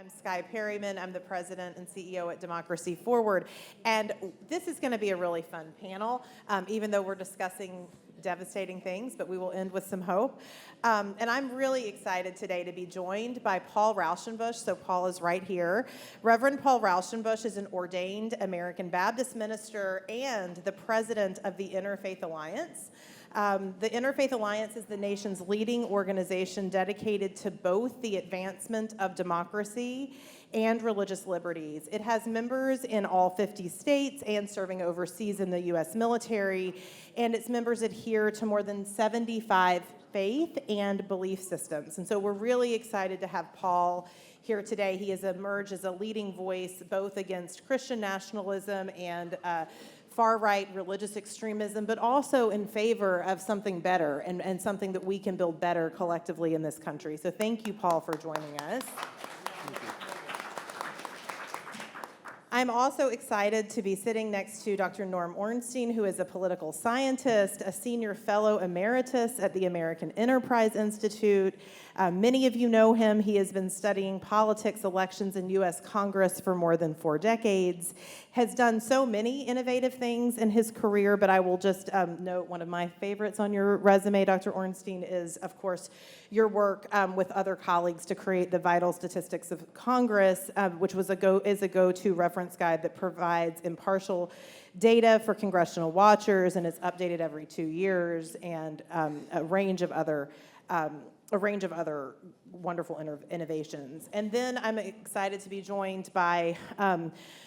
I'm Skye Perryman. I'm the president and CEO at Democracy Forward. And this is going to be a really fun panel, even though we're discussing devastating things, but we will end with some hope. And I'm really excited today to be joined by Paul Raushenbush. So Paul is right here. Reverend Paul Raushenbush is an ordained American Baptist minister and the president of the Interfaith Alliance. The Interfaith Alliance is the nation's leading organization dedicated to both the advancement of democracy and religious liberties. It has members in all 50 states and serving overseas in the U.S. military, and its members adhere to more than 75 faith and belief systems. And so we're really excited to have Paul here today. He has emerged as a leading voice both against Christian nationalism and far-right religious extremism, but also in favor of something better and something that we can build better collectively in this country. So thank you, Paul, for joining us. I'm also excited to be sitting next to Dr. Norm Ornstein, who is a political scientist, a senior fellow emeritus at the American Enterprise Institute. Many of you know him. He has been studying politics, elections, and U.S. Congress for more than 4 decades, has done so many innovative things in his career, but I will just note one of my favorites on your resume, Dr. Ornstein, is, of course, your work with other colleagues to create the Vital Statistics of Congress, which is a go-to reference guide that provides impartial data for congressional watchers and is updated every 2 years, and a range of other wonderful innovations. And then I'm excited to be joined by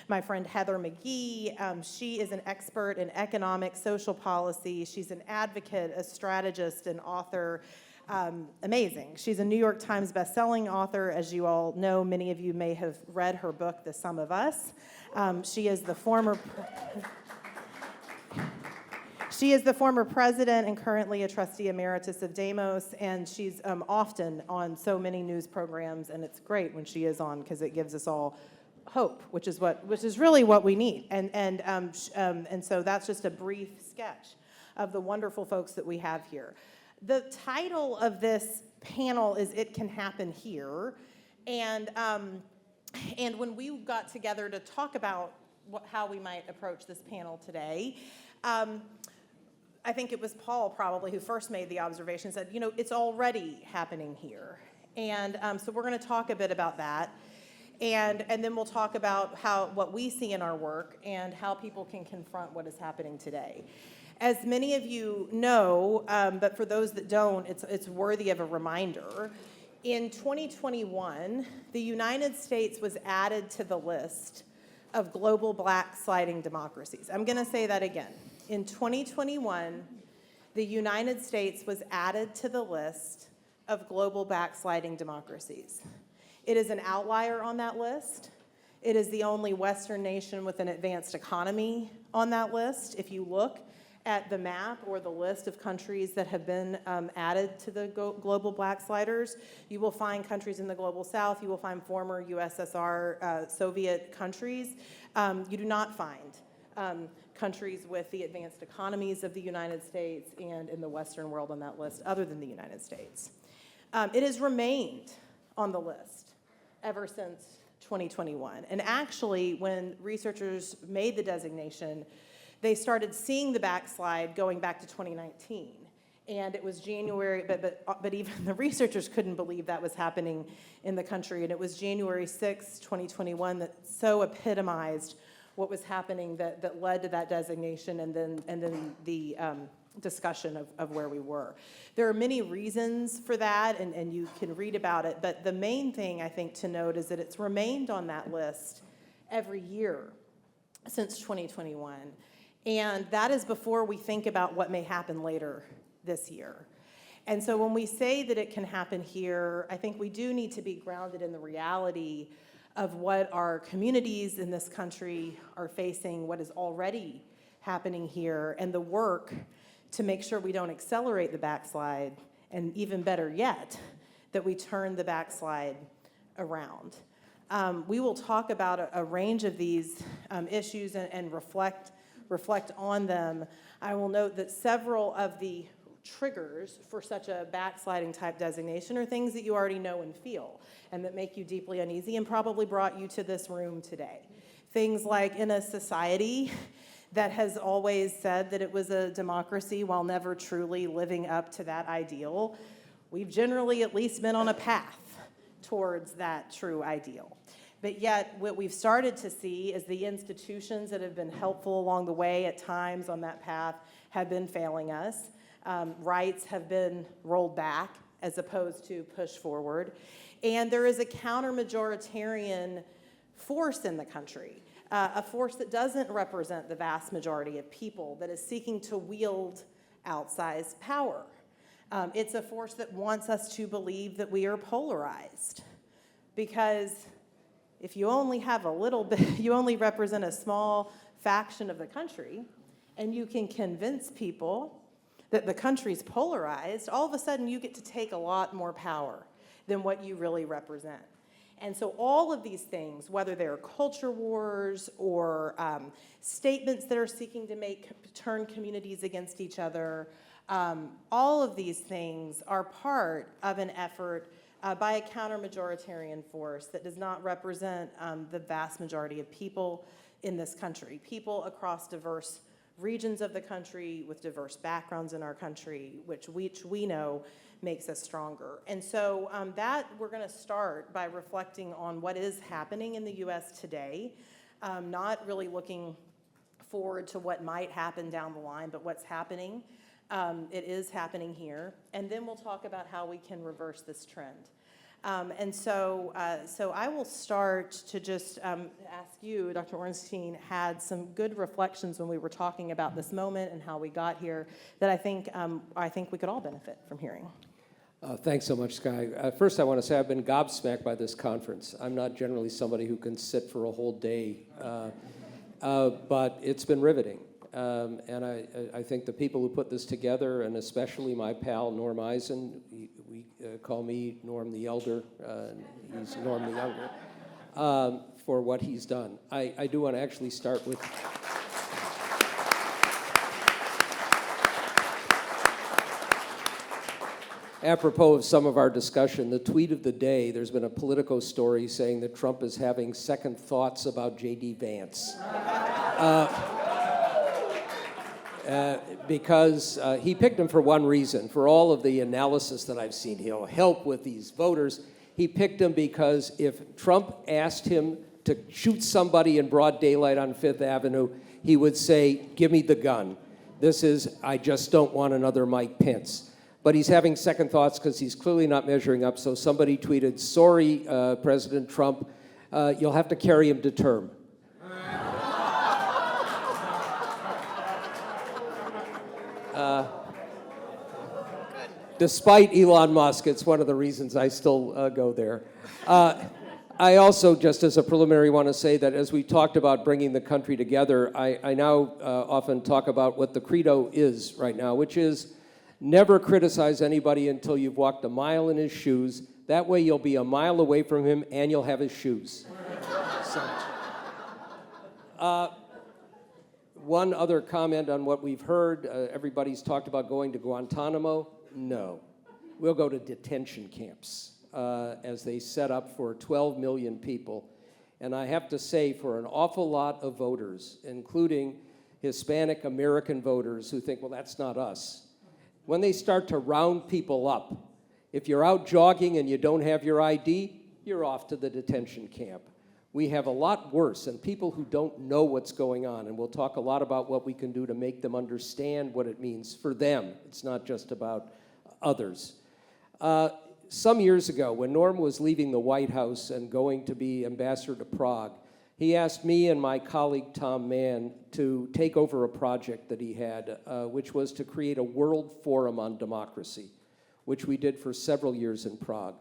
my friend Heather McGhee. She is an expert in economic, social policy. She's an advocate, a strategist, an author. Amazing. She's a New York Times bestselling author. As you all know, many of you may have read her book, The Sum of Us. She is the former president and currently a trustee emeritus of Demos, and she's often on so many news programs, and it's great when she is on because it gives us all hope, which is really what we need. And so that's just a brief sketch of the wonderful folks that we have here. The title of this panel is "It Can Happen Here," and when we got together to talk about how we might approach this panel today, I think it was Paul probably who first made the observation, said, it's already happening here. And so we're going to talk a bit about that. And then we'll talk about what we see in our work and how people can confront what is happening today. As many of you know, but for those that don't, it's worthy of a reminder. In 2021, the United States was added to the list of global backsliding democracies. I'm going to say that again. In 2021, the United States was added to the list of global backsliding democracies. It is an outlier on that list. It is the only Western nation with an advanced economy on that list. If you look at the map or the list of countries that have been added to the global backsliders, you will find countries in the global south, you will find former USSR Soviet countries. You do not find countries with the advanced economies of the United States and in the Western world on that list other than the United States. It has remained on the list ever since 2021. And actually, when researchers made the designation, they started seeing the backslide going back to 2019. And it was January, but even the researchers couldn't believe that was happening in the country. And it was January 6, 2021 that so epitomized what was happening that led to that designation and then the discussion of where we were. There are many reasons for that, and you can read about it, but the main thing I think to note is that it's remained on that list every year since 2021. And that is before we think about what may happen later this year. And so when we say that it can happen here, I think we do need to be grounded in the reality of what our communities in this country are facing, what is already happening here, and the work to make sure we don't accelerate the backslide, and even better yet, that we turn the backslide around. We will talk about a range of these issues and reflect on them. I will note that several of the triggers for such a backsliding type designation are things that you already know and feel and that make you deeply uneasy and probably brought you to this room today. Things like in a society that has always said that it was a democracy while never truly living up to that ideal, we've generally at least been on a path towards that true ideal. But yet, what we've started to see is the institutions that have been helpful along the way at times on that path have been failing us. Rights have been rolled back as opposed to pushed forward. And there is a counter-majoritarian force in the country, a force that doesn't represent the vast majority of people, that is seeking to wield outsized power. It's a force that wants us to believe that we are polarized, because if you only have a little bit, you only represent a small faction of the country, and you can convince people that the country's polarized, all of a sudden you get to take a lot more power than what you really represent. And so all of these things, whether they're culture wars or statements that are seeking to turn communities against each other, all of these things are part of an effort by a counter-majoritarian force that does not represent the vast majority of people in this country, people across diverse regions of the country with diverse backgrounds in our country, which we know makes us stronger. And so that we're going to start by reflecting on what is happening in the U.S. today, not really looking forward to what might happen down the line, but what's happening. It is happening here. And then we'll talk about how we can reverse this trend. So I will start to just ask you, Dr. Ornstein had some good reflections when we were talking about this moment and how we got here that I think we could all benefit from hearing. Thanks so much, Skye. First, I want to say I've been gobsmacked by this conference. I'm not generally somebody who can sit for a whole day, but it's been riveting. And I think the people who put this together, and especially my pal Norm Eisen, we call me Norm the Elder, he's Norm the Younger, for what he's done. I do want to actually start with... Apropos of some of our discussion, the tweet of the day, there's been a Politico story saying that Trump is having second thoughts about J.D. Vance. Because he picked him for one reason. For all of the analysis that I've seen, he'll help with these voters. He picked him because if Trump asked him to shoot somebody in broad daylight on Fifth Avenue, he would say, "Give me the gun. I just don't want another Mike Pence." But he's having second thoughts because he's clearly not measuring up. So somebody tweeted, "Sorry, President Trump, you'll have to carry him to term." Despite Elon Musk, it's one of the reasons I still go there. I also, just as a preliminary, want to say that as we talked about bringing the country together, I now often talk about what the credo is right now, which is never criticize anybody until you've walked a mile in his shoes. That way you'll be a mile away from him and you'll have his shoes. One other comment on what we've heard. Everybody's talked about going to Guantanamo. No. We'll go to detention camps as they set up for 12 million people. And I have to say, for an awful lot of voters, including Hispanic American voters who think, well, that's not us. When they start to round people up, if you're out jogging and you don't have your ID, you're off to the detention camp. We have a lot worse, and people who don't know what's going on, and we'll talk a lot about what we can do to make them understand what it means for them. It's not just about others. Some years ago, when Norm was leaving the White House and going to be ambassador to Prague, he asked me and my colleague Tom Mann to take over a project that he had, which was to create a world forum on democracy, which we did for several years in Prague.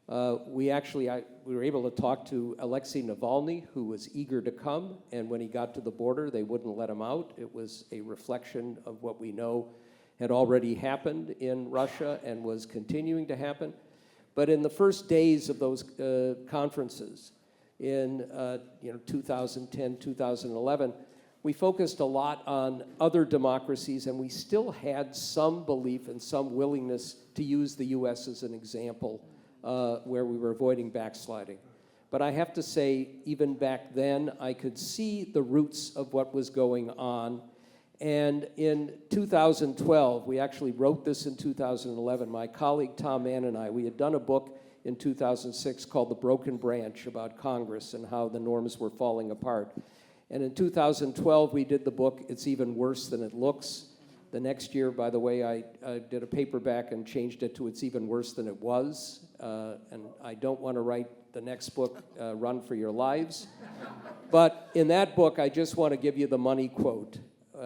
We were able to talk to Alexei Navalny, who was eager to come, and when he got to the border, they wouldn't let him out. It was a reflection of what we know had already happened in Russia and was continuing to happen. But in the first days of those conferences, in 2010, 2011, we focused a lot on other democracies, and we still had some belief and some willingness to use the U.S. as an example where we were avoiding backsliding. But I have to say, even back then, I could see the roots of what was going on. And in 2012, we actually wrote this in 2011, my colleague Tom Mann and I, we had done a book in 2006 called The Broken Branch about Congress and how the norms were falling apart. And in 2012, we did the book, It's Even Worse Than It Looks. The next year, by the way, I did a paperback and changed it to It's Even Worse Than It Was. And I don't want to write the next book, Run for Your Lives. But in that book, I just want to give you the money quote,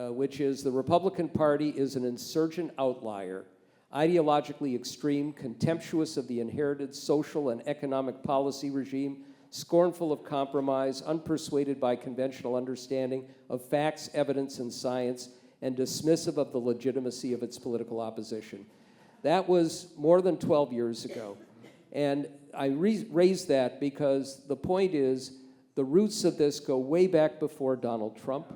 which is, the Republican Party is an insurgent outlier, ideologically extreme, contemptuous of the inherited social and economic policy regime, scornful of compromise, unpersuaded by conventional understanding of facts, evidence, and science, and dismissive of the legitimacy of its political opposition. That was more than 12 years ago. And I raised that because the point is, the roots of this go way back before Donald Trump.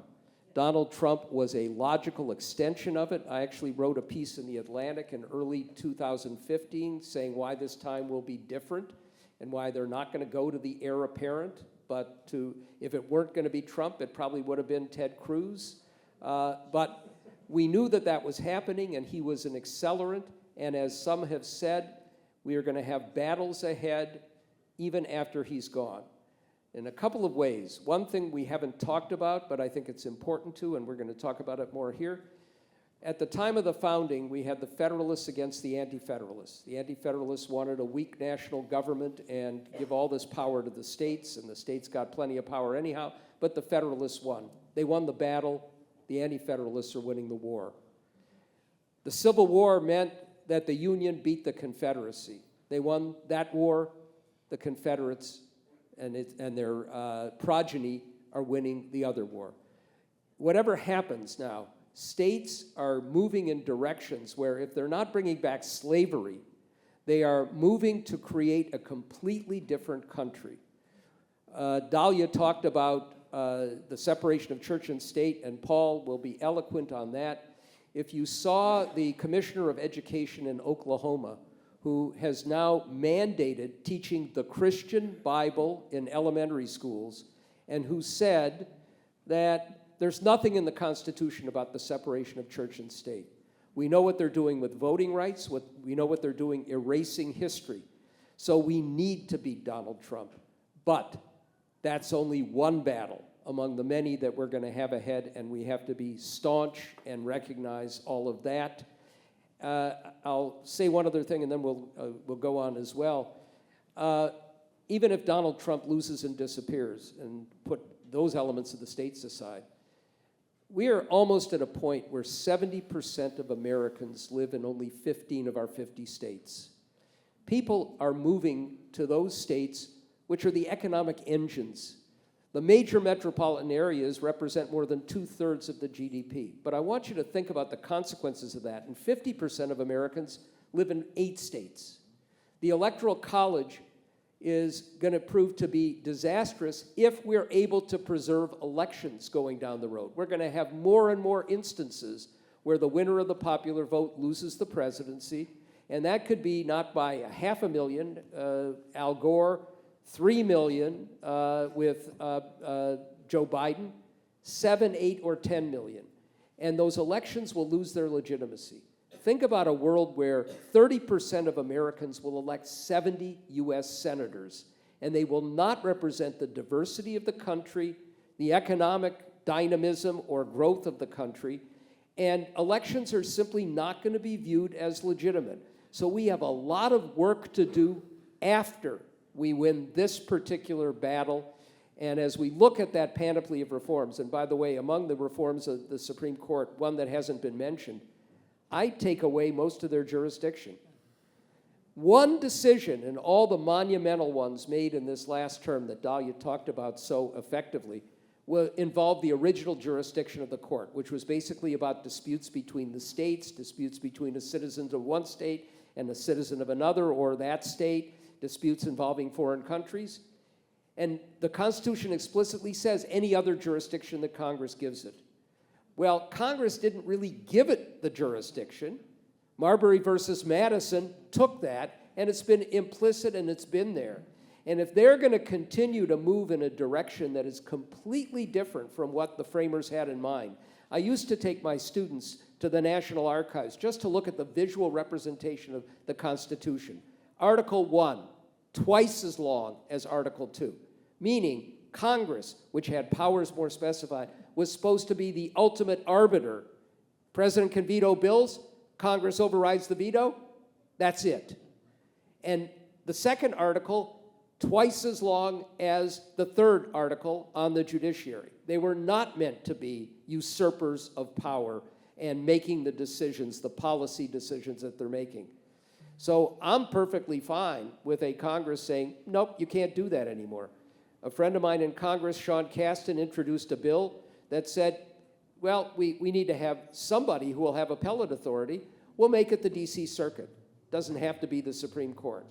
Donald Trump was a logical extension of it. I actually wrote a piece in The Atlantic in early 2015 saying why this time will be different and why they're not going to go to the heir apparent, but if it weren't going to be Trump, it probably would have been Ted Cruz. But we knew that that was happening, and he was an accelerant, and as some have said, we are going to have battles ahead even after he's gone. In a couple of ways. One thing we haven't talked about, but I think it's important to, and we're going to talk about it more here. At the time of the founding, we had the Federalists against the Anti-Federalists. The Anti-Federalists wanted a weak national government and give all this power to the states, and the states got plenty of power anyhow, but the Federalists won. They won the battle. The Anti-Federalists are winning the war. The Civil War meant that the Union beat the Confederacy. They won that war. The Confederates and their progeny are winning the other war. Whatever happens now, states are moving in directions where if they're not bringing back slavery, they are moving to create a completely different country. Dahlia talked about the separation of church and state, and Paul will be eloquent on that. If you saw the Commissioner of Education in Oklahoma, who has now mandated teaching the Christian Bible in elementary schools, and who said that there's nothing in the Constitution about the separation of church and state. We know what they're doing with voting rights. We know what they're doing erasing history. So we need to beat Donald Trump. But that's only one battle among the many that we're going to have ahead, and we have to be staunch and recognize all of that. I'll say one other thing, and then we'll go on as well. Even if Donald Trump loses and disappears, and put those elements of the states aside, we are almost at a point where 70% of Americans live in only 15 of our 50 states. People are moving to those states which are the economic engines. The major metropolitan areas represent more than 2/3 of the GDP. But I want you to think about the consequences of that. And 50% of Americans live in 8 states. The Electoral College is going to prove to be disastrous if we're able to preserve elections going down the road. We're going to have more and more instances where the winner of the popular vote loses the presidency, and that could be not by 500,000, Al Gore, 3 million with Joe Biden, 7, 8, or 10 million. And those elections will lose their legitimacy. Think about a world where 30% of Americans will elect 70 U.S. senators, and they will not represent the diversity of the country, the economic dynamism or growth of the country, and elections are simply not going to be viewed as legitimate. So we have a lot of work to do after we win this particular battle. And as we look at that panoply of reforms, and by the way, among the reforms of the Supreme Court, one that hasn't been mentioned, I take away most of their jurisdiction. One decision in all the monumental ones made in this last term that Dahlia talked about so effectively will involve the original jurisdiction of the court, which was basically about disputes between the states, disputes between a citizen of one state and a citizen of another or that state, disputes involving foreign countries. And the Constitution explicitly says any other jurisdiction that Congress gives it. Well, Congress didn't really give it the jurisdiction. Marbury versus Madison took that, and it's been implicit and it's been there. And if they're going to continue to move in a direction that is completely different from what the framers had in mind, I used to take my students to the National Archives just to look at the visual representation of the Constitution. Article 1, twice as long as Article 2, meaning Congress, which had powers more specified, was supposed to be the ultimate arbiter. President can veto bills, Congress overrides the veto, that's it. And the second article, twice as long as the third article on the judiciary. They were not meant to be usurpers of power and making the decisions, the policy decisions that they're making. So I'm perfectly fine with a Congress saying, nope, you can't do that anymore. A friend of mine in Congress, Sean Casten, introduced a bill that said, well, we need to have somebody who will have appellate authority. We'll make it the D.C. Circuit. Doesn't have to be the Supreme Court.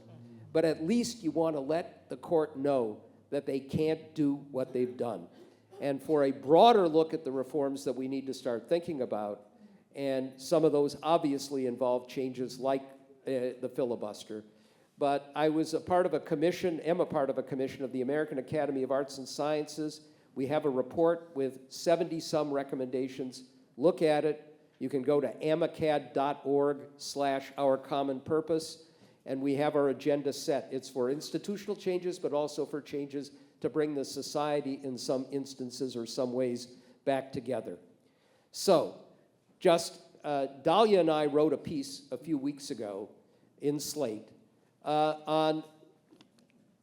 But at least you want to let the court know that they can't do what they've done. And for a broader look at the reforms that we need to start thinking about, and some of those obviously involve changes like the filibuster. But I was a part of a commission, am a part of a commission of the American Academy of Arts and Sciences. We have a report with 70-some recommendations. Look at it. You can go to amicad.org/ourcommonpurpose, and we have our agenda set. It's for institutional changes, but also for changes to bring the society in some instances or some ways back together. So, Dahlia and I wrote a piece a few weeks ago in Slate on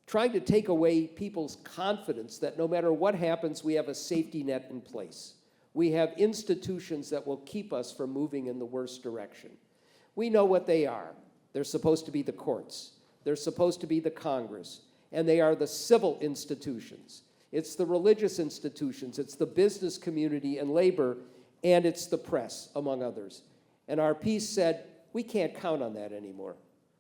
trying to take away people's confidence that no matter what happens, we have a safety net in place. We have institutions that will keep us from moving in the worst direction. We know what they are. They're supposed to be the courts. They're supposed to be the Congress. And they are the civil institutions. It's the religious institutions. It's the business community and labor. And it's the press, among others. And our piece said, we can't count on that anymore.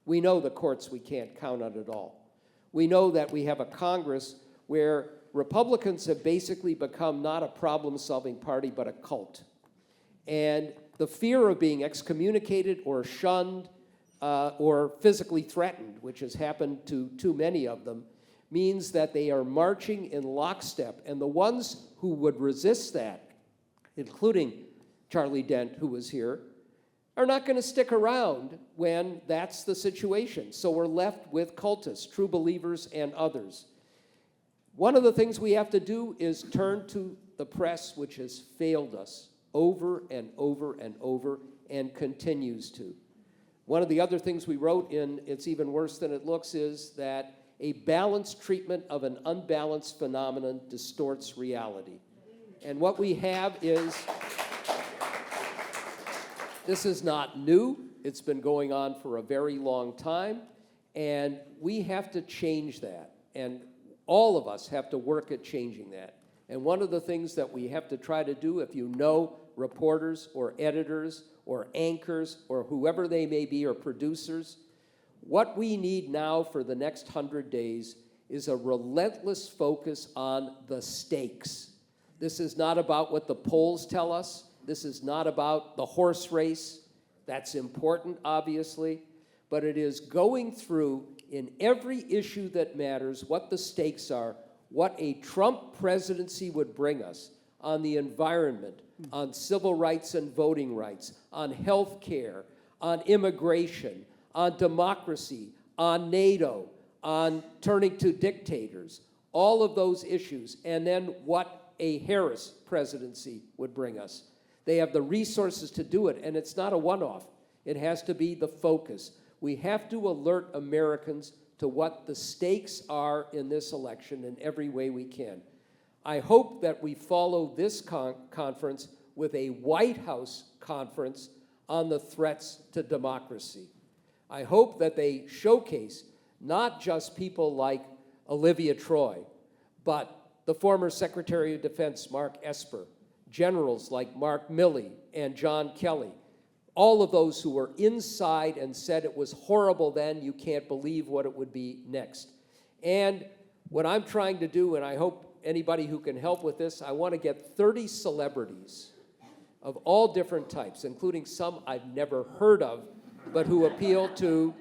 We know the courts we can't count on at all. We know that we have a Congress where Republicans have basically become not a problem-solving party, but a cult. And the fear of being excommunicated or shunned or physically threatened, which has happened to too many of them, means that they are marching in lockstep. And the ones who would resist that, including Charlie Dent, who was here, are not going to stick around when that's the situation. So we're left with cultists, true believers, and others. One of the things we have to do is turn to the press, which has failed us over and over and over and continues to. One of the other things we wrote in It's Even Worse Than It Looks is that a balanced treatment of an unbalanced phenomenon distorts reality. And what we have is, this is not new. It's been going on for a very long time, and we have to change that. And all of us have to work at changing that. And one of the things that we have to try to do, if you know reporters or editors or anchors or whoever they may be or producers, what we need now for the next 100 days is a relentless focus on the stakes. This is not about what the polls tell us. This is not about the horse race. That's important, obviously. But it is going through, in every issue that matters, what the stakes are, what a Trump presidency would bring us on the environment, on civil rights and voting rights, on health care, on immigration, on democracy, on NATO, on turning to dictators, all of those issues, and then what a Harris presidency would bring us. They have the resources to do it, and it's not a one-off. It has to be the focus. We have to alert Americans to what the stakes are in this election in every way we can. I hope that we follow this conference with a White House conference on the threats to democracy. I hope that they showcase not just people like Olivia Troy, but the former Secretary of Defense, Mark Esper, generals like Mark Milley and John Kelly, all of those who were inside and said it was horrible then, you can't believe what it would be next. And What I'm trying to do, and I hope anybody who can help with this, I want to get 30 celebrities of all different types, including some I've never heard of, but who appeal to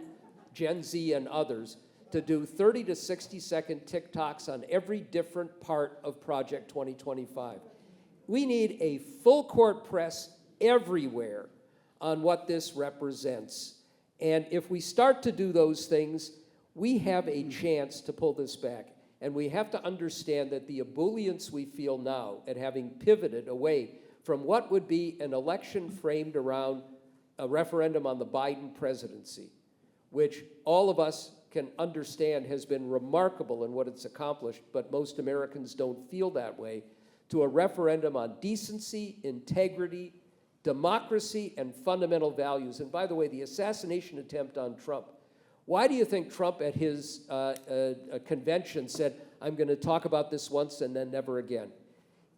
Gen Z and others, to do 30 to 60-second TikToks on every different part of Project 2025. We need a full court press everywhere on what this represents. And if we start to do those things, we have a chance to pull this back. And we have to understand that the ebullience we feel now at having pivoted away from what would be an election framed around a referendum on the Biden presidency, which all of us can understand has been remarkable in what it's accomplished, but most Americans don't feel that way, to a referendum on decency, integrity, democracy, and fundamental values. And by the way, the assassination attempt on Trump, why do you think Trump at his convention said, I'm going to talk about this once and then never again?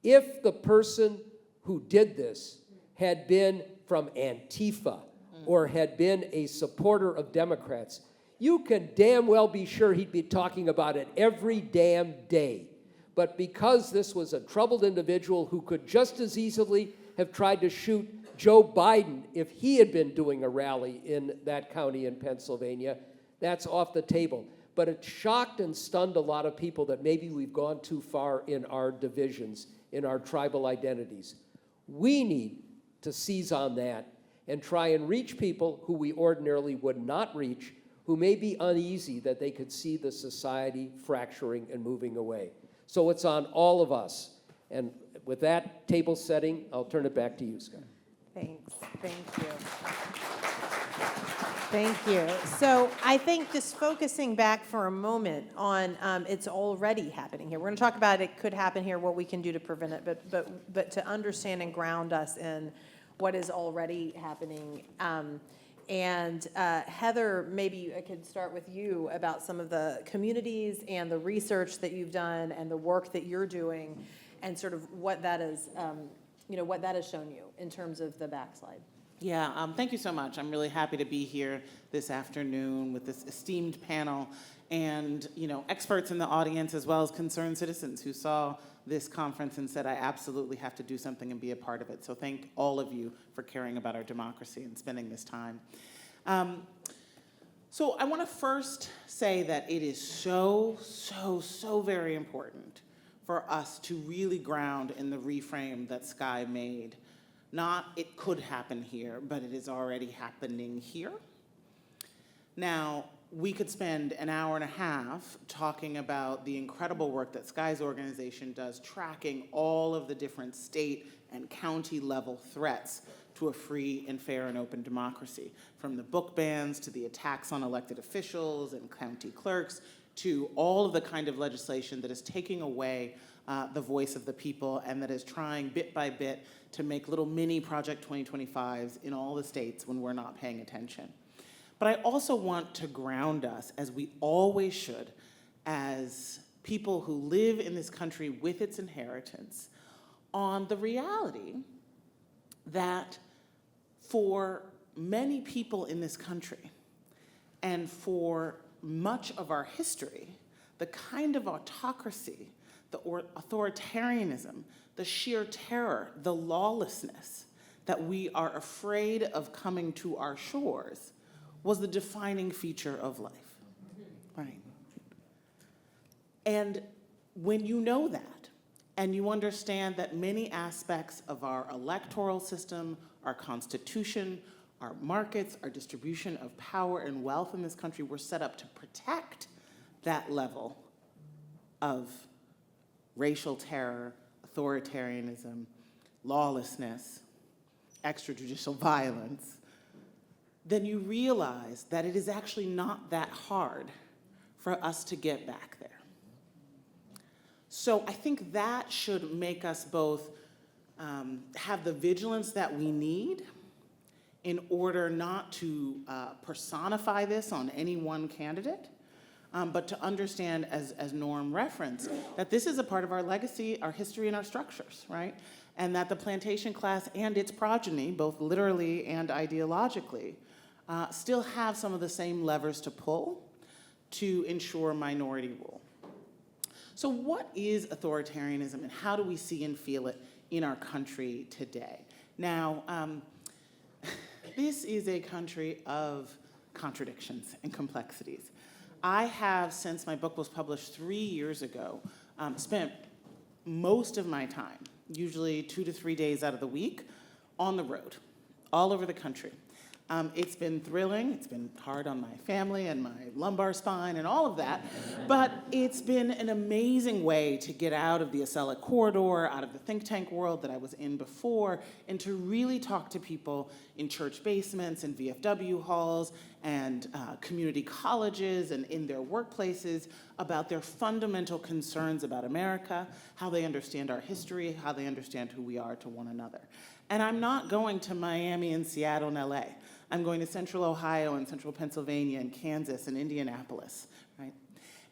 If the person who did this had been from Antifa or had been a supporter of Democrats, you can damn well be sure he'd be talking about it every damn day. But because this was a troubled individual who could just as easily have tried to shoot Joe Biden if he had been doing a rally in that county in Pennsylvania, that's off the table. But it shocked and stunned a lot of people that maybe we've gone too far in our divisions, in our tribal identities. We need to seize on that and try and reach people who we ordinarily would not reach, who may be uneasy that they could see the society fracturing and moving away. So it's on all of us. And with that table setting, I'll turn it back to you, Skye. Thanks. Thank you. Thank you. So I think just focusing back for a moment on it's already happening here. We're going to talk about it could happen here, what we can do to prevent it, but to understand and ground us in what is already happening. Heather, maybe I could start with you about some of the communities and the research that you've done and the work that you're doing, and sort of what that is, what that has shown you in terms of the backslide. Yeah, thank you so much. I'm really happy to be here this afternoon with this esteemed panel and, experts in the audience as well as concerned citizens who saw this conference and said, I absolutely have to do something and be a part of it. So thank all of you for caring about our democracy and spending this time. So I want to first say that it is so very important for us to really ground in the reframe that Skye made. Not it could happen here, but it is already happening here. Now, we could spend an hour and a half talking about the incredible work that Skye's organization does, tracking all of the different state and county level threats to a free and fair and open democracy, from the book bans to the attacks on elected officials and county clerks, to all of the kind of legislation that is taking away the voice of the people and that is trying bit by bit to make little mini Project 2025s in all the states when we're not paying attention. But I also want to ground us, as we always should, as people who live in this country with its inheritance, on the reality that for many people in this country and for much of our history, the kind of autocracy, the authoritarianism, the sheer terror, the lawlessness that we are afraid of coming to our shores was the defining feature of life, right? And when you know that, and you understand that many aspects of our electoral system, our constitution, our markets, our distribution of power and wealth in this country were set up to protect that level of racial terror, authoritarianism, lawlessness, extrajudicial violence, then you realize that it is actually not that hard for us to get back there. So I think that should make us both have the vigilance that we need in order not to personify this on any one candidate, but to understand, as Norm referenced, that this is a part of our legacy, our history, and our structures, right? And that the plantation class and its progeny, both literally and ideologically, still have some of the same levers to pull to ensure minority rule. So what is authoritarianism, and how do we see and feel it in our country today? Now, this is a country of contradictions and complexities. I have, since my book was published 3 years ago, spent most of my time, usually 2 to 3 days out of the week, on the road, all over the country. It's been thrilling. It's been hard on my family and my lumbar spine and all of that. But it's been an amazing way to get out of the Acela corridor, out of the think tank world that I was in before, and to really talk to people in church basements and VFW halls and community colleges and in their workplaces about their fundamental concerns about America, how they understand our history, how they understand who we are to one another. And I'm not going to Miami and Seattle and LA. I'm going to Central Ohio and Central Pennsylvania and Kansas and Indianapolis, right?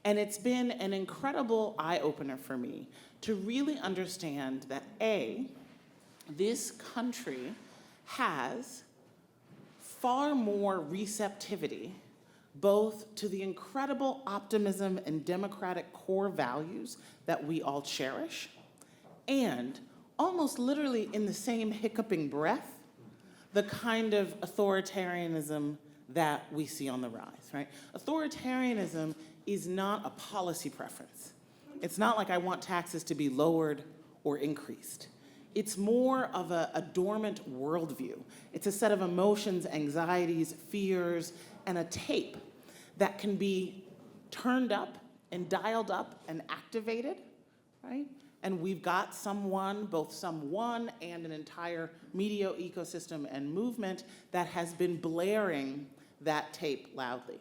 And it's been an incredible eye-opener for me to really understand that A, this country has far more receptivity both to the incredible optimism and democratic core values that we all cherish, and almost literally in the same hiccuping breath, the kind of authoritarianism that we see on the rise, right? Authoritarianism is not a policy preference. It's not like I want taxes to be lowered or increased. It's more of a dormant worldview. It's a set of emotions, anxieties, fears, and a tape that can be turned up and dialed up and activated, right? And we've got both someone and an entire media ecosystem and movement that has been blaring that tape loudly.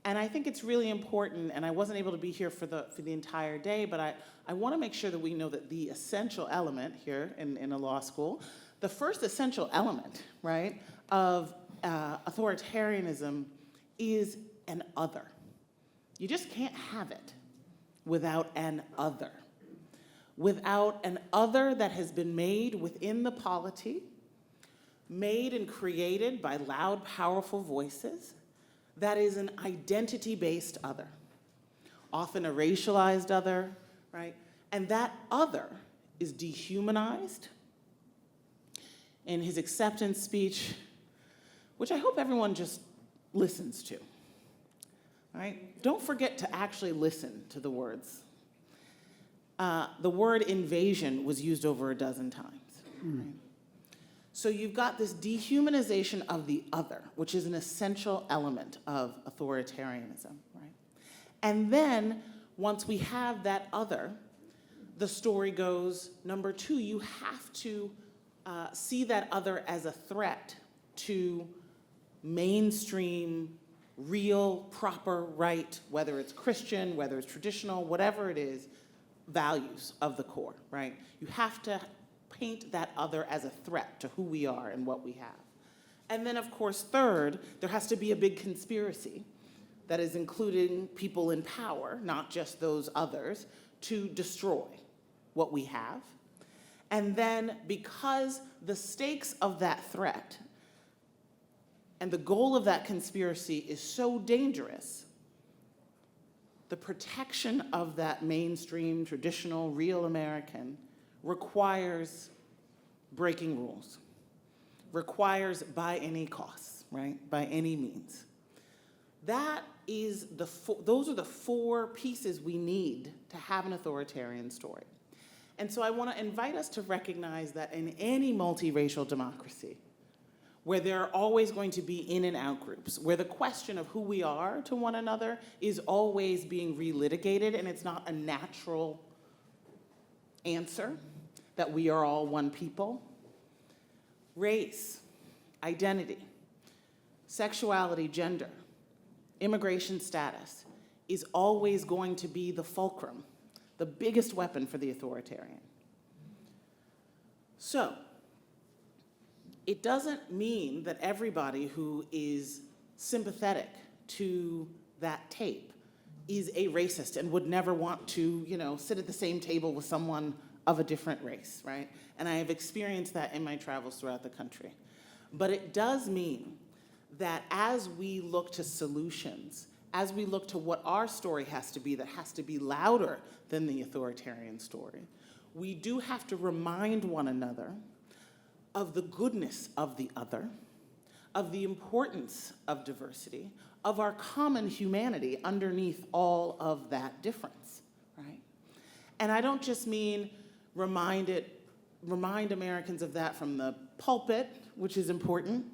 And I think it's really important, and I wasn't able to be here for the entire day, but I want to make sure that we know that the essential element here in a law school, the first essential element, right, of authoritarianism is an other. You just can't have it without an other. Without an other that has been made within the polity, made and created by loud, powerful voices, that is an identity-based other, often a racialized other, right? And that other is dehumanized in his acceptance speech, which I hope everyone just listens to, right? Don't forget to actually listen to the words. The word invasion was used over a dozen times. Right? So you've got this dehumanization of the other, which is an essential element of authoritarianism, right? And then once we have that other, the story goes, number two, you have to see that other as a threat to mainstream, real, proper, right, whether it's Christian, whether it's traditional, whatever it is, values of the core, right? You have to paint that other as a threat to who we are and what we have. And then, of course, third, there has to be a big conspiracy that is including people in power, not just those others, to destroy what we have. And then, because the stakes of that threat and the goal of that conspiracy is so dangerous, the protection of that mainstream, traditional, real American requires breaking rules, requires by any cost, right? By any means. Those are the four pieces we need to have an authoritarian story. And so I want to invite us to recognize that in any multiracial democracy, where there are always going to be in and out groups, where the question of who we are to one another is always being relitigated, and it's not a natural answer that we are all one people. Race, identity, sexuality, gender, immigration status is always going to be the fulcrum, the biggest weapon for the authoritarian. So, it doesn't mean that everybody who is sympathetic to that tape is a racist and would never want to, sit at the same table with someone of a different race, right? And I have experienced that in my travels throughout the country. But it does mean that as we look to solutions, as we look to what our story has to be, that has to be louder than the authoritarian story, we do have to remind one another of the goodness of the other, of the importance of diversity, of our common humanity underneath all of that difference, right? And I don't just mean remind Americans of that from the pulpit, which is important,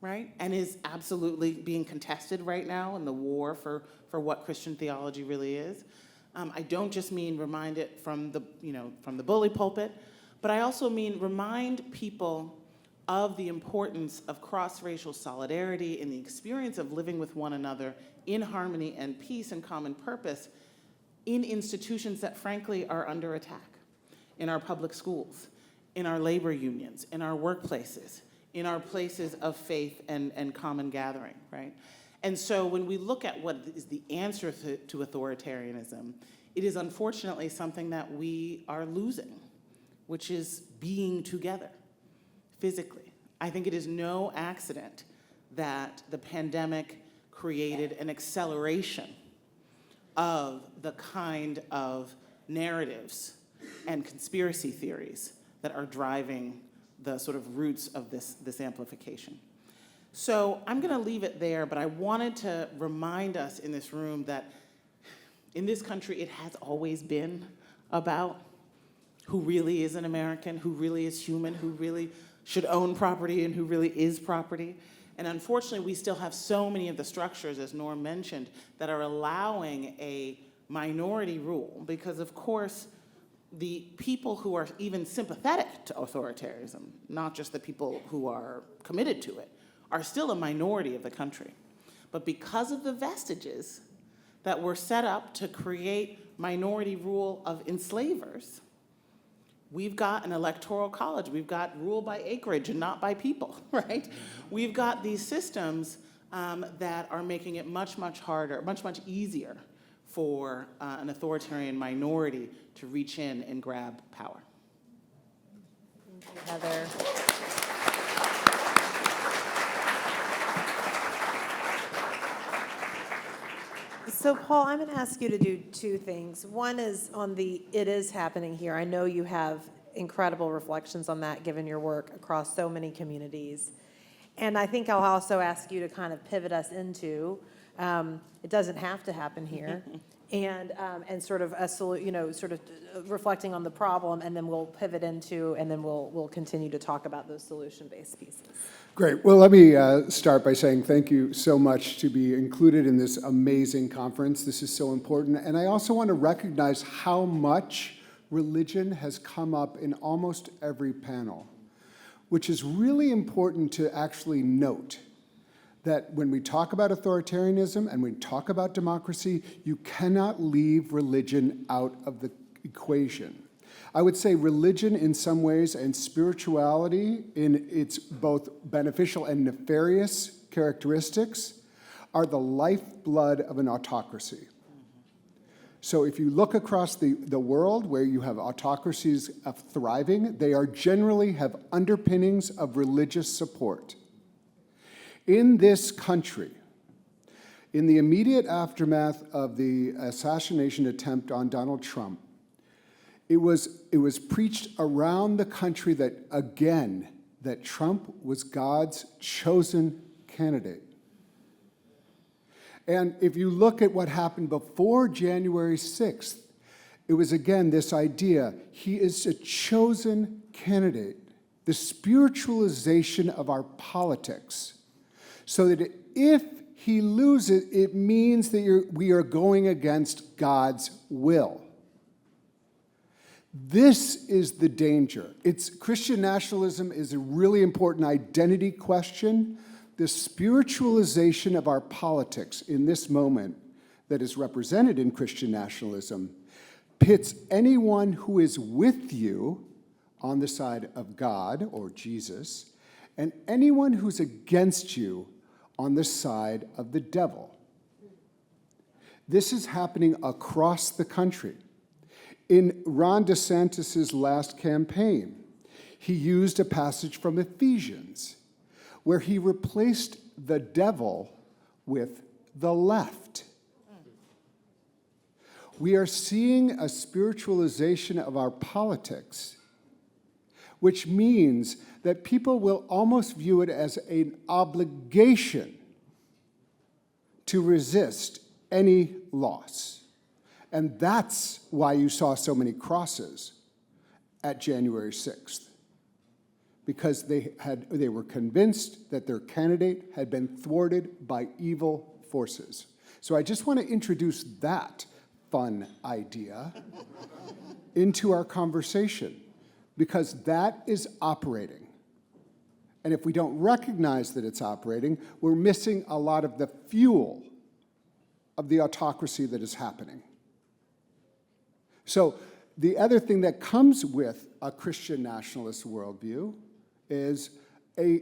right? And is absolutely being contested right now in the war for what Christian theology really is. I don't just mean remind it from the bully pulpit, but I also mean remind people of the importance of cross-racial solidarity in the experience of living with one another in harmony and peace and common purpose in institutions that frankly are under attack, in our public schools, in our labor unions, in our workplaces, in our places of faith and common gathering, right? And so when we look at what is the answer to authoritarianism, it is unfortunately something that we are losing, which is being together physically. I think it is no accident that the pandemic created an acceleration of the kind of narratives and conspiracy theories that are driving the sort of roots of this amplification. So I'm going to leave it there, but I wanted to remind us in this room that in this country, it has always been about who really is an American, who really is human, who really should own property, and who really is property. And unfortunately, we still have so many of the structures, as Norm mentioned, that are allowing a minority rule, because of course, the people who are even sympathetic to authoritarianism, not just the people who are committed to it, are still a minority of the country. But because of the vestiges that were set up to create minority rule of enslavers, we've got an electoral college. We've got rule by acreage and not by people, right? We've got these systems that are making it much, much harder, much, much easier for an authoritarian minority to reach in and grab power. Thank you, Heather. So, Paul, I'm going to ask you to do two things. One is on the "it is happening here." I know you have incredible reflections on that, given your work across so many communities. And I think I'll also ask you to kind of pivot us into it doesn't have to happen here, and sort of sort of reflecting on the problem, and then we'll pivot into, and then we'll continue to talk about those solution-based pieces. Great. Well, let me start by saying thank you so much to be included in this amazing conference. This is so important. And I also want to recognize how much religion has come up in almost every panel, which is really important to actually note that when we talk about authoritarianism and we talk about democracy, you cannot leave religion out of the equation. I would say religion in some ways and spirituality in its both beneficial and nefarious characteristics are the lifeblood of an autocracy. So if you look across the world where you have autocracies of thriving, they are generally have underpinnings of religious support. In this country, in the immediate aftermath of the assassination attempt on Donald Trump, it was preached around the country that, again, that Trump was God's chosen candidate. And if you look at what happened before January 6th, it was, again, this idea, he is a chosen candidate, the spiritualization of our politics, so that if he loses, it means that we are going against God's will. This is the danger. Christian nationalism is a really important identity question. The spiritualization of our politics in this moment that is represented in Christian nationalism pits anyone who is with you on the side of God or Jesus and anyone who's against you on the side of the devil. This is happening across the country. In Ron DeSantis' last campaign, he used a passage from Ephesians where he replaced the devil with the left. We are seeing a spiritualization of our politics, which means that people will almost view it as an obligation to resist any loss. And that's why you saw so many crosses at January 6th, because they were convinced that their candidate had been thwarted by evil forces. So I just want to introduce that fun idea into our conversation, because that is operating. And if we don't recognize that it's operating, we're missing a lot of the fuel of the autocracy that is happening. So the other thing that comes with a Christian nationalist worldview is a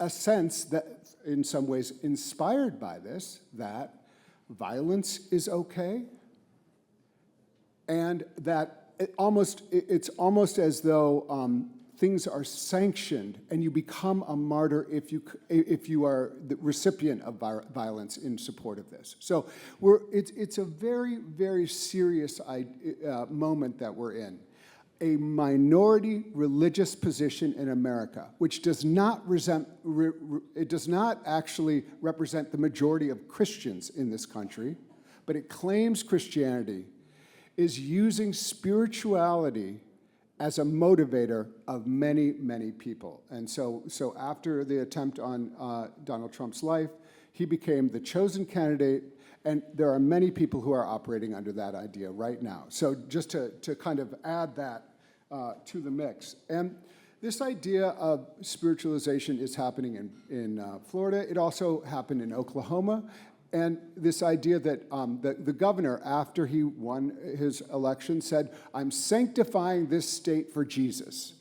sense that, in some ways inspired by this, that violence is okay, and that it's almost as though things are sanctioned, and you become a martyr if you are the recipient of violence in support of this. So it's a very, very serious moment that we're in. A minority religious position in America, which does not actually represent the majority of Christians in this country, but it claims Christianity, is using spirituality as a motivator of many, many people. And so after the attempt on Donald Trump's life, he became the chosen candidate, and there are many people who are operating under that idea right now. So just to kind of add that to the mix. And this idea of spiritualization is happening in Florida. It also happened in Oklahoma. And this idea that the governor, after he won his election, said, "I'm sanctifying this state for Jesus."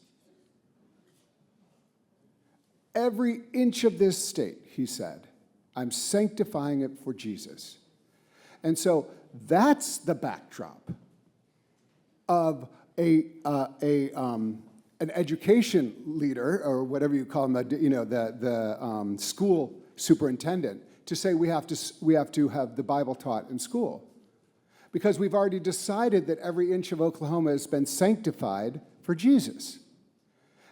Every inch of this state, he said, "I'm sanctifying it for Jesus." And so that's the backdrop of an education leader, or whatever you call him, the school superintendent, to say we have to have the Bible taught in school, because we've already decided that every inch of Oklahoma has been sanctified for Jesus.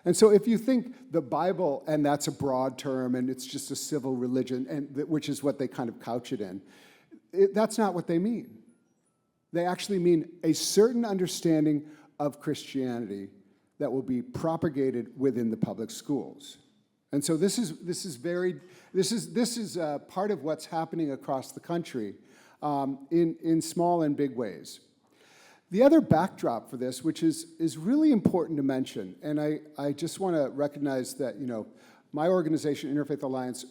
And so if you think the Bible, and that's a broad term, and it's just a civil religion, which is what they kind of couch it in, that's not what they mean. They actually mean a certain understanding of Christianity that will be propagated within the public schools. And so this is part of what's happening across the country in small and big ways. The other backdrop for this, which is really important to mention, and I just want to recognize that, my organization, Interfaith Alliance,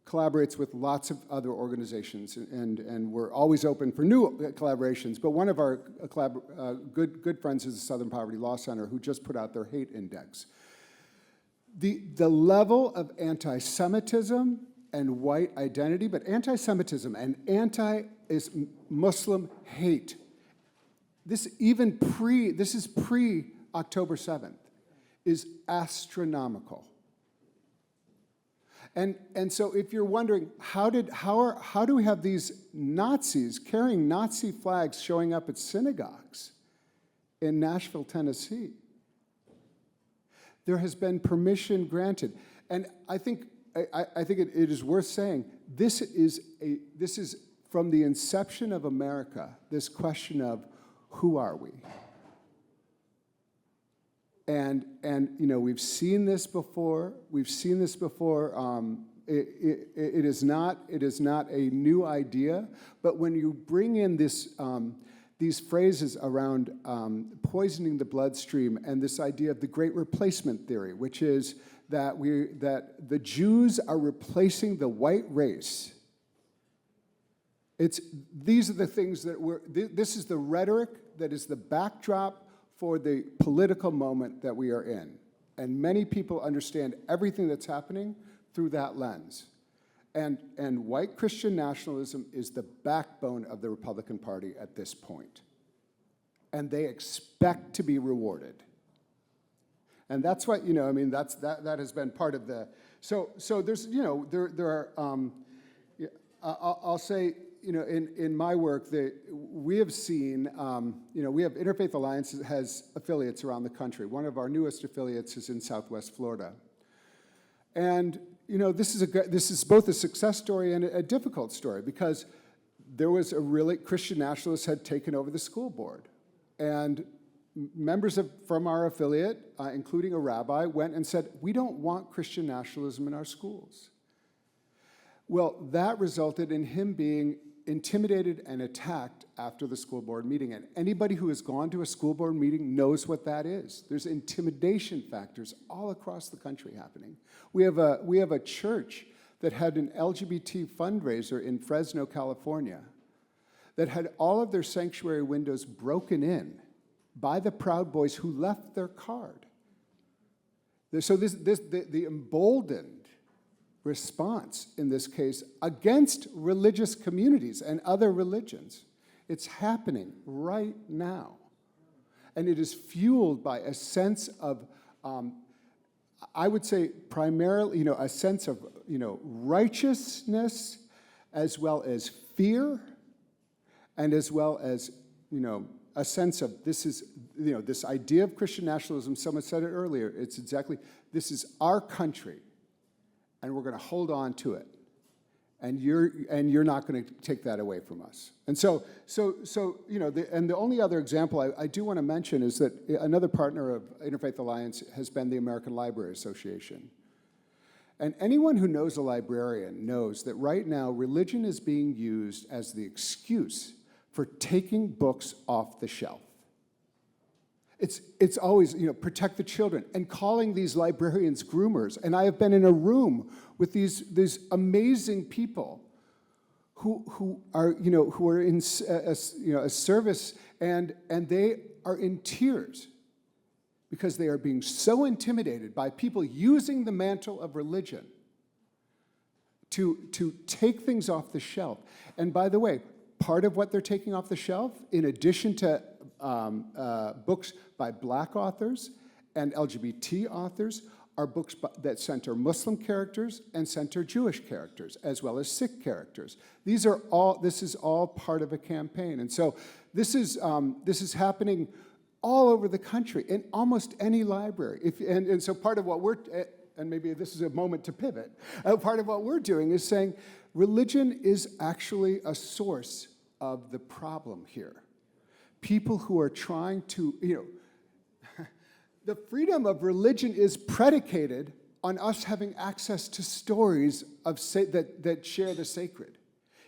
collaborates with lots of other organizations, and we're always open for new collaborations. But one of our good friends is the Southern Poverty Law Center, who just put out their hate index. The level of anti-Semitism and white identity, but anti-Semitism and anti-Muslim hate, this is pre-October 7th, is astronomical. And so if you're wondering, how do we have these Nazis carrying Nazi flags showing up at synagogues in Nashville, Tennessee? There has been permission granted. And I think it is worth saying, this is from the inception of America, this question of who are we? And we've seen this before. We've seen this before. It is not a new idea. But when you bring in these phrases around poisoning the bloodstream, and this idea of the Great Replacement theory, which is that the Jews are replacing the white race. These are the things that this is the rhetoric that is the backdrop for the political moment that we are in. And many people understand everything that's happening through that lens. And white Christian nationalism is the backbone of the Republican Party at this point. And they expect to be rewarded. And that's what, that has been part of the, so there's, there are, I'll say, in my work, we have seen, we have Interfaith Alliance has affiliates around the country. One of our newest affiliates is in Southwest Florida. And, this is both a success story and a difficult story, because there was Christian nationalists had taken over the school board. And members from our affiliate, including a rabbi, went and said, we don't want Christian nationalism in our schools. Well, that resulted in him being intimidated and attacked after the school board meeting. And anybody who has gone to a school board meeting knows what that is. There's intimidation factors all across the country happening. We have a church that had an LGBT fundraiser in Fresno, California, that had all of their sanctuary windows broken in by the Proud Boys who left their card. So the emboldened response in this case against religious communities and other religions. It's happening right now. And it is fueled by a sense of, I would say primarily, a sense of, righteousness, as well as fear, and as well as, a sense of this idea of Christian nationalism. Someone said it earlier. It's exactly, this is our country, and we're going to hold on to it, and you're not going to take that away from us. And so the only other example I do want to mention is that another partner of Interfaith Alliance has been the American Library Association. And anyone who knows a librarian knows that right now religion is being used as the excuse for taking books off the shelf. It's always, protect the children, and calling these librarians groomers. And I have been in a room with these amazing people who are in a service, and they are in tears because they are being so intimidated by people using the mantle of religion to take things off the shelf. And by the way, part of what they're taking off the shelf, in addition to books by Black authors and LGBT authors, are books that center Muslim characters and center Jewish characters, as well as Sikh characters. This is all part of a campaign. And so this is happening all over the country, in almost any library. And so part of what and maybe this is a moment to pivot, part of what we're doing is saying religion is actually a source of the problem here. People who are trying to, the freedom of religion is predicated on us having access to stories that share the sacred.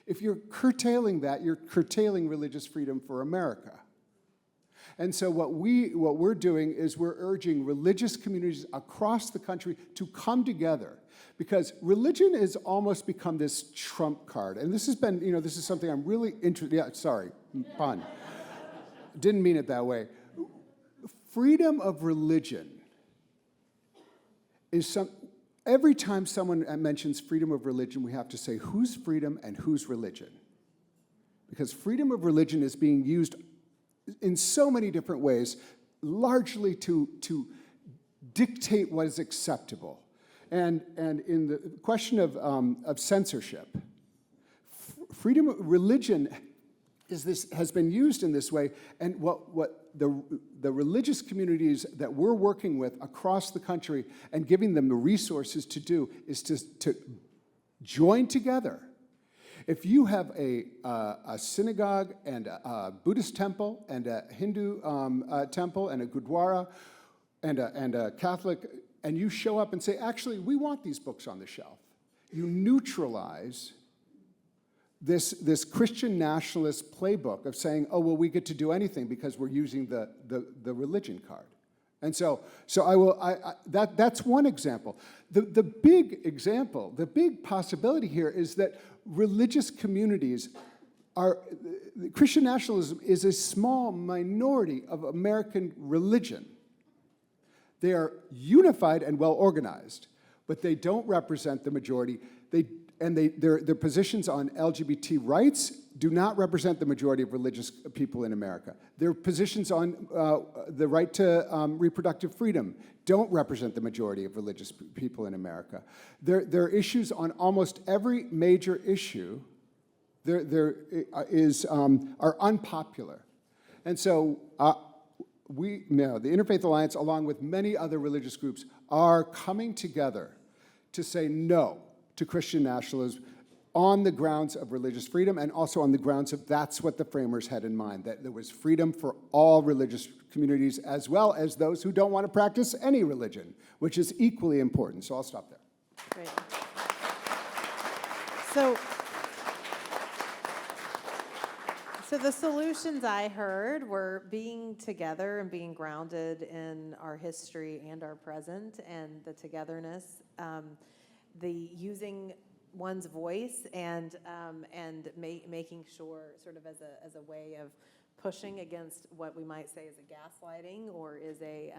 If you're curtailing that, you're curtailing religious freedom for America. And so what we're doing is we're urging religious communities across the country to come together, because religion has almost become this trump card. And this has been, this is something I'm really interested, pun. Didn't mean it that way. Freedom of religion is every time someone mentions freedom of religion, we have to say whose freedom and whose religion. Because freedom of religion is being used in so many different ways, largely to dictate what is acceptable. And in the question of censorship, freedom of religion has been used in this way, and what the religious communities that we're working with across the country and giving them the resources to do is to join together. If you have a synagogue and a Buddhist temple and a Hindu temple and a Gurdwara and a Catholic, and you show up and say, actually, we want these books on the shelf, you neutralize this Christian nationalist playbook of saying, oh, well, we get to do anything because we're using the religion card. And so that's one example. The big example, the big possibility here is that religious communities Christian nationalism is a small minority of American religion. They are unified and well organized, but they don't represent the majority. Their positions on LGBT rights do not represent the majority of religious people in America. Their positions on the right to reproductive freedom don't represent the majority of religious people in America. Their issues on almost every major issue are unpopular. And so the Interfaith Alliance, along with many other religious groups, are coming together to say no to Christian nationalism on the grounds of religious freedom, and also on the grounds of that's what the framers had in mind, that there was freedom for all religious communities, as well as those who don't want to practice any religion, which is equally important. So I'll stop there. Great. So the solutions I heard were being together and being grounded in our history and our present, and the togetherness, the using one's voice, and making sure, sort of as a way of pushing against what we might say is a gaslighting or is a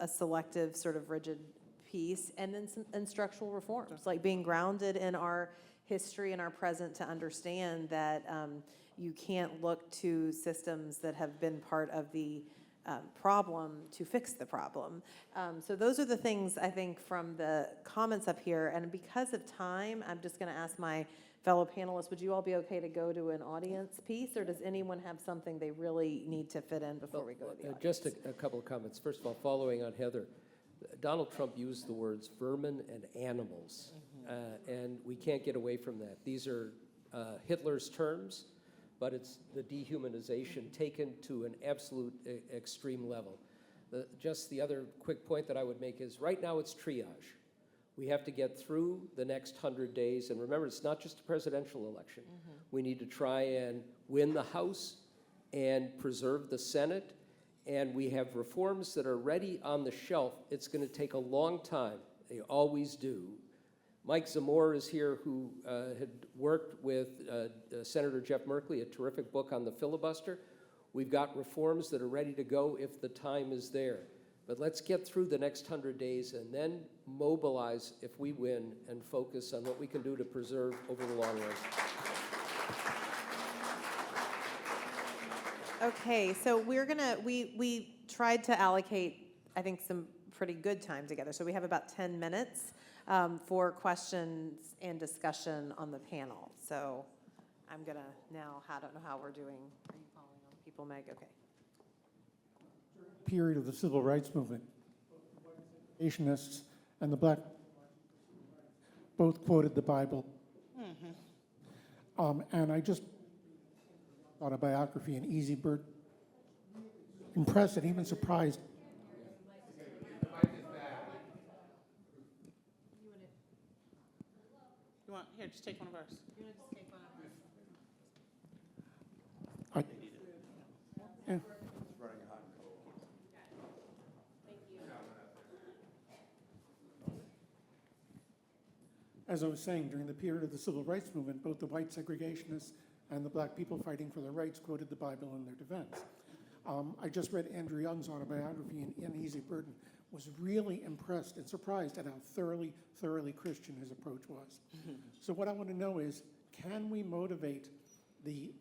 selective sort of rigid piece, and then and structural reforms, like being grounded in our history and our present to understand that you can't look to systems that have been part of the problem to fix the problem. So those are the things, I think, from the comments up here. And because of time, I'm just going to ask my fellow panelists, would you all be okay to go to an audience piece, or does anyone have something they really need to fit in before we go to the audience? Just a couple of comments. First of all, following on Heather, Donald Trump used the words vermin and animals, and we can't get away from that. These are Hitler's terms, but it's the dehumanization taken to an absolute extreme level. Just the other quick point that I would make is right now it's triage. We have to get through the next 100 days, and remember, it's not just a presidential election. We need to try and win the House and preserve the Senate, and we have reforms that are ready on the shelf. It's going to take a long time. They always do. Mike Zamore is here, who had worked with Senator Jeff Merkley, a terrific book on the filibuster. We've got reforms that are ready to go if the time is there. But let's get through the next 100 days and then mobilize if we win and focus on what we can do to preserve over the long run. Okay, so we tried to allocate, I think, some pretty good time together. So we have about 10 minutes for questions and discussion on the panel. So I'm gonna now, I don't know how we're doing. Are you following on people, Meg? Okay. Period of the civil rights movement, Asianists and the black both quoted the Bible. And I just autobiography and Easy Bird, impressed and even surprised. You want, here, just take one of ours. You want to just take one of ours? Yeah. As I was saying, during the period of the civil rights movement, both the white segregationists and the black people fighting for their rights quoted the Bible in their defense. I just read Andrew Young's autobiography, and in Easy Burden was really impressed and surprised at how thoroughly Christian his approach was. So what I want to know is, can we motivate the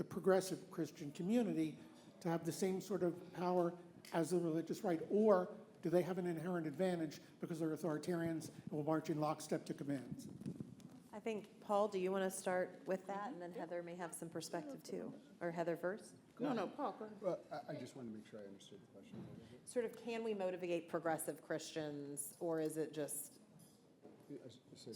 progressive Christian community to have the same sort of power as the religious right, or do they have an inherent advantage because they're authoritarians and will march in lockstep to commands? I think, Paul, do you want to start with that? And then Heather may have some perspective too. Or Heather first? No, Paul, go ahead. Well, I just want to make sure I understood the question. Sort of, can we motivate progressive Christians, or is it just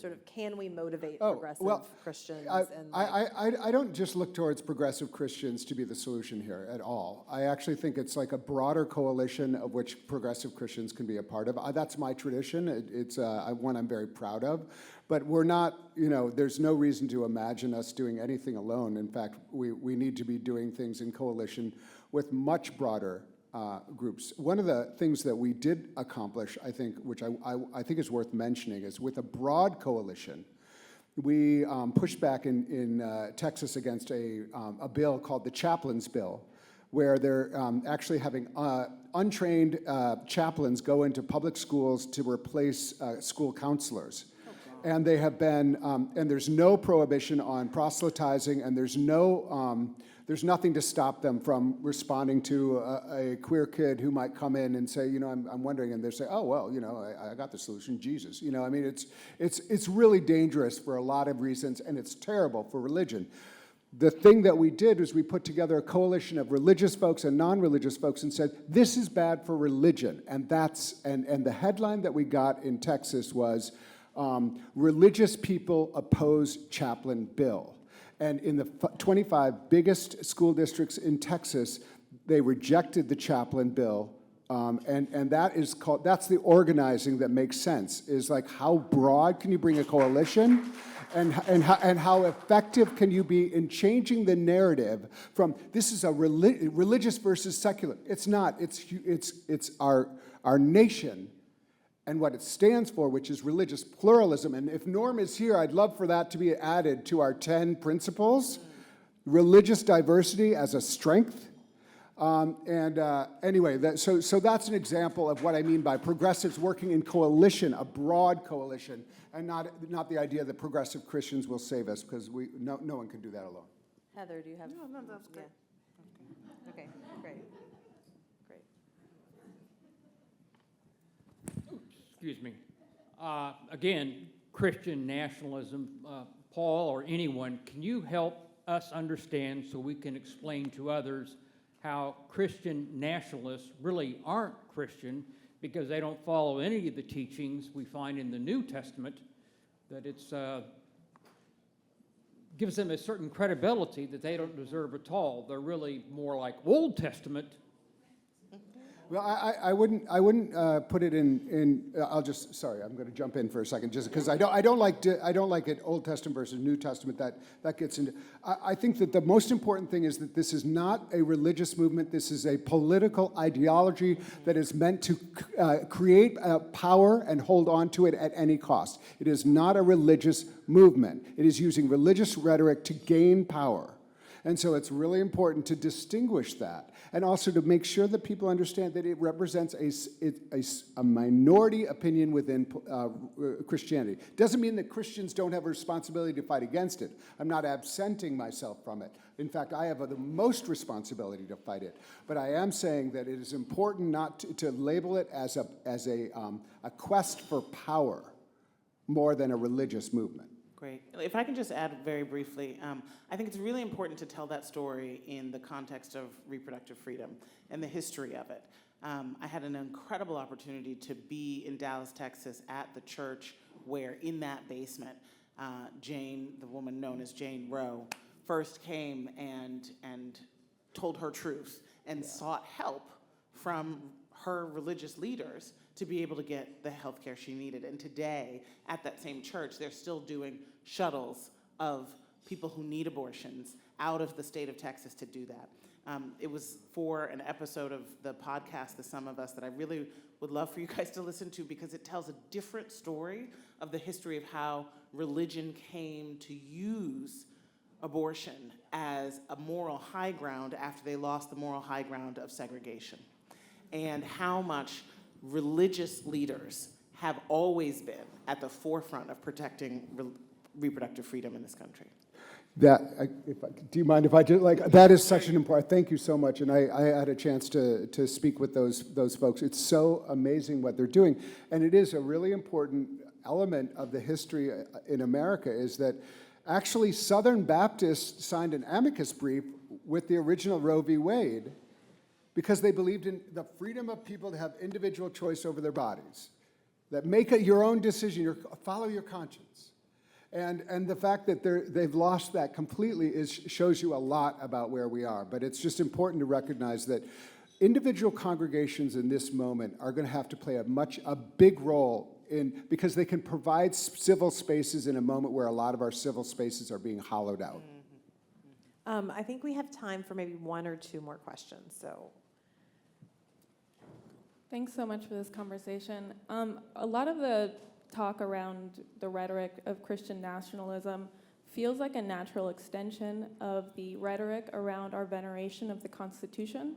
sort of, can we motivate progressive Christians? I don't just look towards progressive Christians to be the solution here at all. I actually think it's like a broader coalition of which progressive Christians can be a part of. That's my tradition. It's one I'm very proud of. But we're not, there's no reason to imagine us doing anything alone. In fact, we need to be doing things in coalition with much broader groups. One of the things that we did accomplish, I think, which I think is worth mentioning, is with a broad coalition, we pushed back in Texas against a bill called the Chaplains Bill, where they're actually having untrained chaplains go into public schools to replace school counselors. And they have been, and there's no prohibition on proselytizing, and there's nothing to stop them from responding to a queer kid who might come in and say, I'm wondering, and they say, oh, well, I got the solution, Jesus. I mean, it's really dangerous for a lot of reasons, and it's terrible for religion. The thing that we did was we put together a coalition of religious folks and non-religious folks and said, this is bad for religion. And the headline that we got in Texas was, religious people oppose chaplain bill. And in the 25 biggest school districts in Texas, they rejected the chaplain bill. And that's the organizing that makes sense, is like, how broad can you bring a coalition? And how effective can you be in changing the narrative from this is a religious versus secular? It's not. It's our nation and what it stands for, which is religious pluralism. And if Norm is here, I'd love for that to be added to our 10 principles. Religious diversity as a strength. Anyway, so that's an example of what I mean by progressives working in coalition, a broad coalition, and not the idea that progressive Christians will save us, because no one can do that alone. Heather, do you have? No, that's good. Yeah. Okay, great. Excuse me. Again, Christian nationalism. Paul or anyone, can you help us understand so we can explain to others how Christian nationalists really aren't Christian because they don't follow any of the teachings we find in the New Testament, that it's gives them a certain credibility that they don't deserve at all. They're really more like Old Testament. Well, I wouldn't put it in. Sorry, I'm going to jump in for a second, just because I don't like it Old Testament versus New Testament. That gets into. I think that the most important thing is that this is not a religious movement. This is a political ideology that is meant to create power and hold on to it at any cost. It is not a religious movement. It is using religious rhetoric to gain power. And so it's really important to distinguish that, and also to make sure that people understand that it represents a minority opinion within Christianity. Doesn't mean that Christians don't have a responsibility to fight against it. I'm not absenting myself from it. In fact, I have the most responsibility to fight it. But I am saying that it is important not to label it as a quest for power more than a religious movement. Great. If I can just add very briefly, I think it's really important to tell that story in the context of reproductive freedom and the history of it. I had an incredible opportunity to be in Dallas, Texas, at the church where, in that basement, Jane, the woman known as Jane Roe, first came and told her truth and sought help from her religious leaders to be able to get the health care she needed. And today, at that same church, they're still doing shuttles of people who need abortions out of the state of Texas to do that. It was for an episode of the podcast, The Sum of Us, that I really would love for you guys to listen to, because it tells a different story of the history of how religion came to use abortion as a moral high ground after they lost the moral high ground of segregation, and how much religious leaders have always been at the forefront of protecting reproductive freedom in this country. Do you mind if I do? That is such an important. Thank you so much. And I had a chance to speak with those folks. It's so amazing what they're doing, and it is a really important element of the history in America. Is that actually Southern Baptists signed an amicus brief with the original Roe v. Wade, because they believed in the freedom of people to have individual choice over their bodies, that make your own decision, follow your conscience. And the fact that they've lost that completely shows you a lot about where we are. But it's just important to recognize that individual congregations in this moment are going to have to play a big role because they can provide civil spaces in a moment where a lot of our civil spaces are being hollowed out. I think we have time for maybe one or two more questions, so. Thanks so much for this conversation. A lot of the talk around the rhetoric of Christian nationalism feels like a natural extension of the rhetoric around our veneration of the Constitution.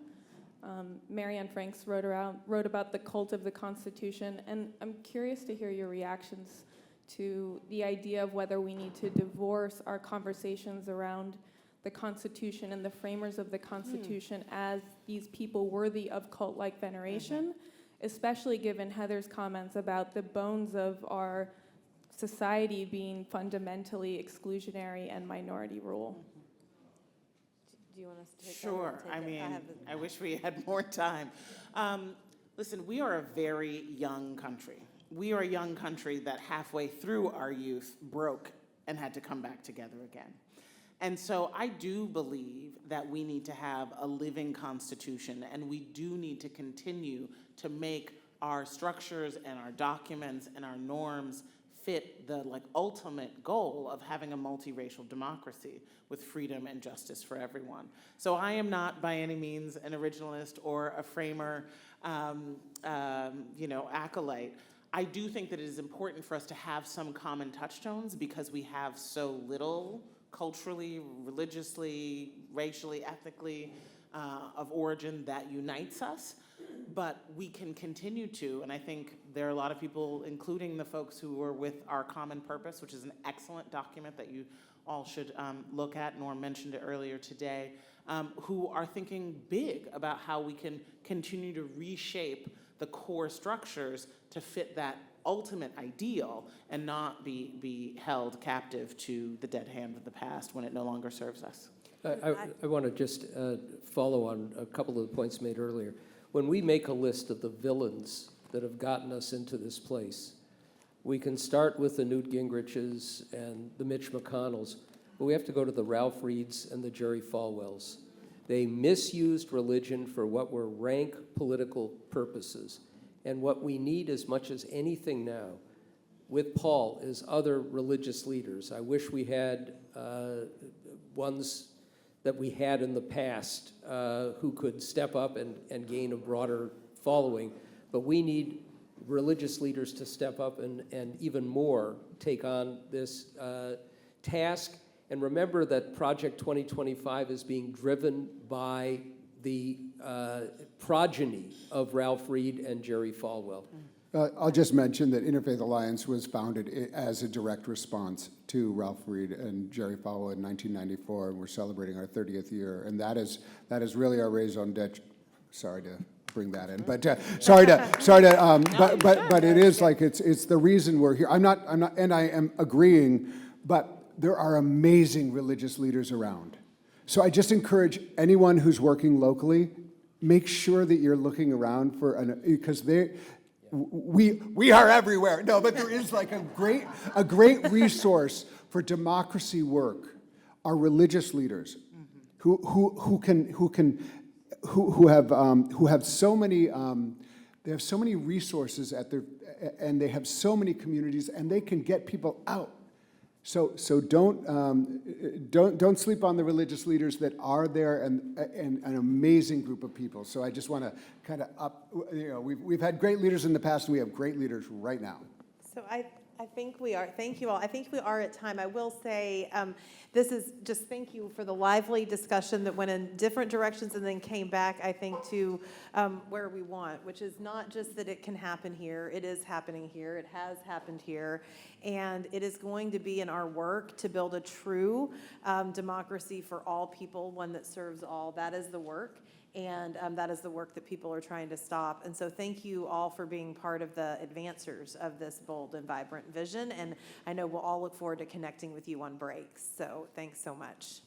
Marianne Franks wrote about the cult of the Constitution, and I'm curious to hear your reactions to the idea of whether we need to divorce our conversations around the Constitution and the framers of the Constitution as these people worthy of cult-like veneration, especially given Heather's comments about the bones of our society being fundamentally exclusionary and minority rule. Do you want us to take that? Sure. Take I it? mean, have I wish we had more time. Listen, we are a very young country. We are a young country that halfway through our youth broke and had to come back together again. And so I do believe that we need to have a living constitution, and we do need to continue to make our structures and our documents and our norms fit the ultimate goal of having a multiracial democracy with freedom and justice for everyone. So I am not by any means an originalist or a framer, acolyte. I do think that it is important for us to have some common touchstones because we have so little culturally, religiously, racially, ethnically, of origin that unites us. But we can continue to, and I think there are a lot of people, including the folks who were with Our Common Purpose, which is an excellent document that you all should look at. Norm mentioned it earlier today, who are thinking big about how we can continue to reshape the core structures to fit that ultimate ideal and not be held captive to the dead hand of the past when it no longer serves us. I want to just follow on a couple of the points made earlier. When we make a list of the villains that have gotten us into this place, we can start with the Newt Gingriches and the Mitch McConnells, but we have to go to the Ralph Reeds and the Jerry Falwells. They misused religion for what were rank political purposes. And what we need as much as anything now with Paul is other religious leaders. I wish we had ones that we had in the past who could step up and gain a broader following. But we need religious leaders to step up and even more take on this task. And remember that Project 2025 is being driven by the progeny of Ralph Reed and Jerry Falwell. I'll just mention that Interfaith Alliance was founded as a direct response to Ralph Reed and Jerry Falwell in 1994, and we're celebrating our 30th year. And that is really our raison d'etre. Sorry to bring that in, but but it is it's the reason we're here. I'm not, and I am agreeing, but there are amazing religious leaders around. So I just encourage anyone who's working locally, make sure that you're looking around for because we are everywhere. No, but there is a great resource for democracy work are religious leaders who have so many they have so many resources at their and they have so many communities and they can get people out. So don't sleep on the religious leaders that are there and an amazing group of people. So I just want to kind of we've had great leaders in the past and we have great leaders right now. So I think we are, thank you all. I think we are at time. I will say, this is just thank you for the lively discussion that went in different directions and then came back, I think, to where we want, which is not just that it can happen here. It is happening here. It has happened here. And it is going to be in our work to build a true democracy for all people, one that serves all. That is the work. And that is the work that people are trying to stop. And so thank you all for being part of the advancers of this bold and vibrant vision. And I know we'll all look forward to connecting with you on breaks. So thanks so much.